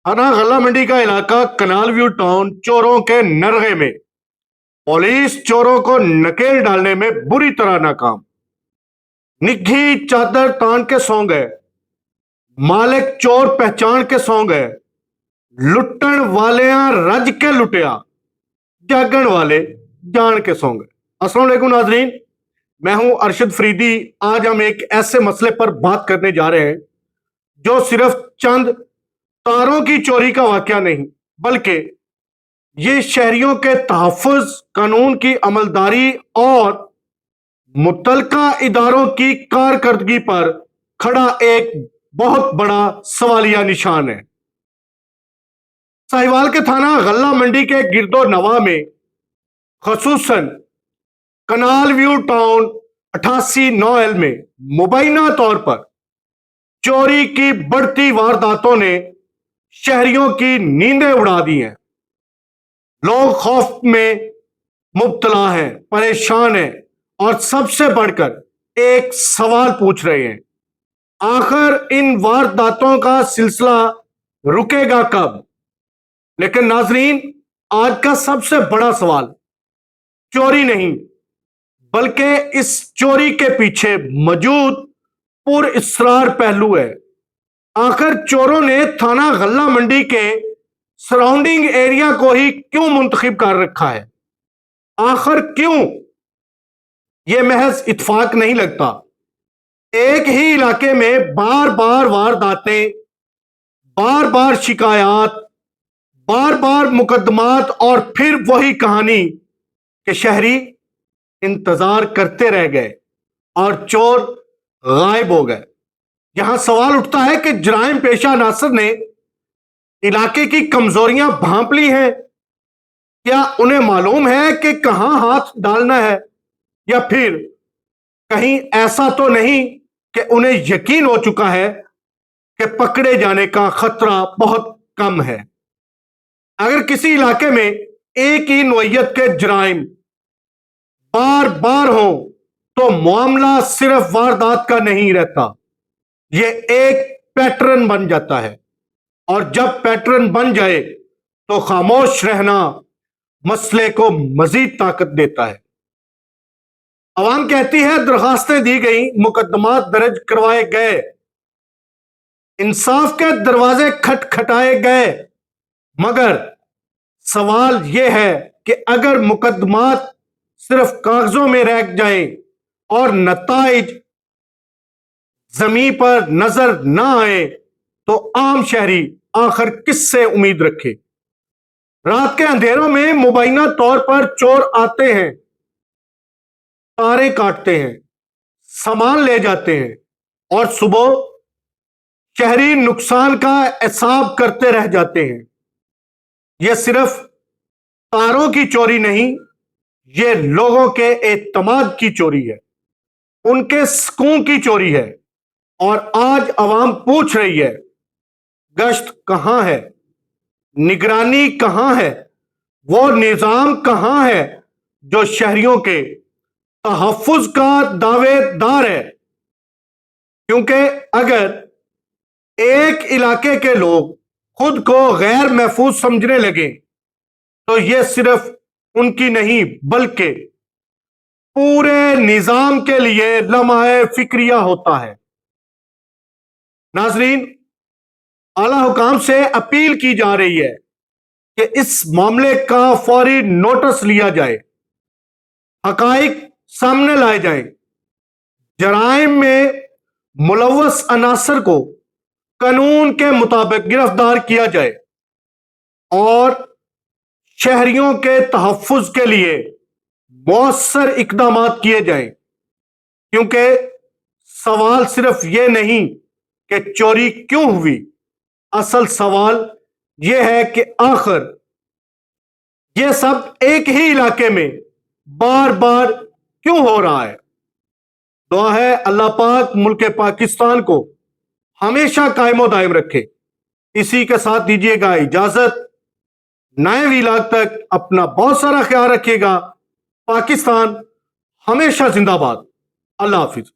थाना गल्ला मंडी का इलाका कनाल व्यू टाउन चोरों के नरगे में। पुलिस चोरों को नकेल डालने में बुरी तरह नाकाम। निग्घी चादर तान के सौ गए, मालिक चोर पहचान के सौ गए। लुटन वालियां रज के लुटिया, जागण वाले जान के सौ गए। अस्सलाम वालेकुम नाजरीन, मैं हूं अरशद फरीदी। आज हम एक ऐसे मसले पर बात करने जा रहे हैं जो सिर्फ चंद तारों की चोरी का वाकया नहीं, बल्कि ये शहरियों के तहफ्फुज़, कानून की अमलदारी और मुतलका इदारों की कारकर्दगी पर खड़ा एक बहुत बड़ा सवालिया निशान है। साहिवाल के थाना गल्ला मंडी के गिरदो नवा में, खसूसन कनाल व्यू टाउन 88-9L में मुबैना तौर पर चोरी की बढ़ती वारदातों ने शहरियों की नींदें उड़ा दी हैं। लोग खौफ में मुब्तला हैं, परेशान हैं और सबसे बढ़कर एक सवाल पूछ रहे हैं, आखिर इन वारदातों का सिलसिला रुकेगा कब? लेकिन नाजरीन, आज का सबसे बड़ा सवाल चोरी नहीं, बल्कि इस चोरी के पीछे मौजूद पुरअसरार पहलू है। आखिर चोरों ने थाना गल्ला मंडी के सराउंडिंग एरिया को ही क्यों मुंतखब कर रखा है? आखिर क्यों? यह महज इत्तेफाक नहीं लगता। एक ही इलाके में बार बार वारदातें, बार बार शिकायत, बार बार मुकदमात और फिर वही कहानी कि शहरी इंतजार करते रह गए और चोर गायब हो गए। यहां सवाल उठता है कि जराइम पेशा अनासर ने इलाके की कमजोरियां भांप ली हैं। क्या उन्हें मालूम है कि कहां हाथ डालना है, या फिर कहीं ऐसा तो नहीं कि उन्हें यकीन हो चुका है कि पकड़े जाने का खतरा बहुत कम है? अगर किसी इलाके में एक ही नौइयत के जराइम बार बार हो तो मामला सिर्फ वारदात का नहीं रहता, यह एक पैटर्न बन जाता है। और जब पैटर्न बन जाए तो खामोश रहना मसले को मजीद ताकत देता है। अवाम कहती है दरखास्तें दी गई, मुकदमात दर्ज करवाए गए, इंसाफ के दरवाजे खटखटाए गए, मगर सवाल यह है कि अगर मुकदमात सिर्फ कागजों में रह जाएं और नताइज जमीन पर नजर ना आए तो आम शहरी आखिर किससे उम्मीद रखे? रात के अंधेरों में मुबैना तौर पर चोर आते हैं, तारें काटते हैं, सामान ले जाते हैं और सुबह शहरी नुकसान का एहसाब करते रह जाते हैं। यह सिर्फ तारों की चोरी नहीं, यह लोगों के एतमाद की चोरी है, उनके सुकून की चोरी है। और आज अवाम पूछ रही है, गश्त कहां है, निगरानी कहां है, वो निजाम कहां है जो शहरियों के तहफ्फुज का दावेदार है? क्योंकि अगर एक इलाके के लोग खुद को गैर महफूज समझने लगे तो यह सिर्फ उनकी नहीं, बल्कि पूरे निजाम के लिए लम्हा फिक्रिया होता है। नाजरीन, आला हुकाम से अपील की जा रही है कि इस मामले का फौरी नोटिस लिया जाए, हकाइक सामने लाए जाएं, जराइम में मुलव्वस अनासर को कानून के मुताबिक गिरफ्तार किया जाए और शहरियों के तहफ्फुज के लिए मौसर इकदामात किए जाएं। क्योंकि सवाल सिर्फ ये नहीं कि चोरी क्यों हुई, असल सवाल यह है कि आखिर यह सब एक ही इलाके में बार बार क्यों हो रहा है? दुआ है अल्लाह पाक मुल्क पाकिस्तान को हमेशा कायमो दायम रखे। इसी के साथ दीजिएगा इजाजत। नए व्लॉग तक अपना बहुत सारा ख्याल रखिएगा। पाकिस्तान हमेशा जिंदाबाद। अल्लाह हाफिज।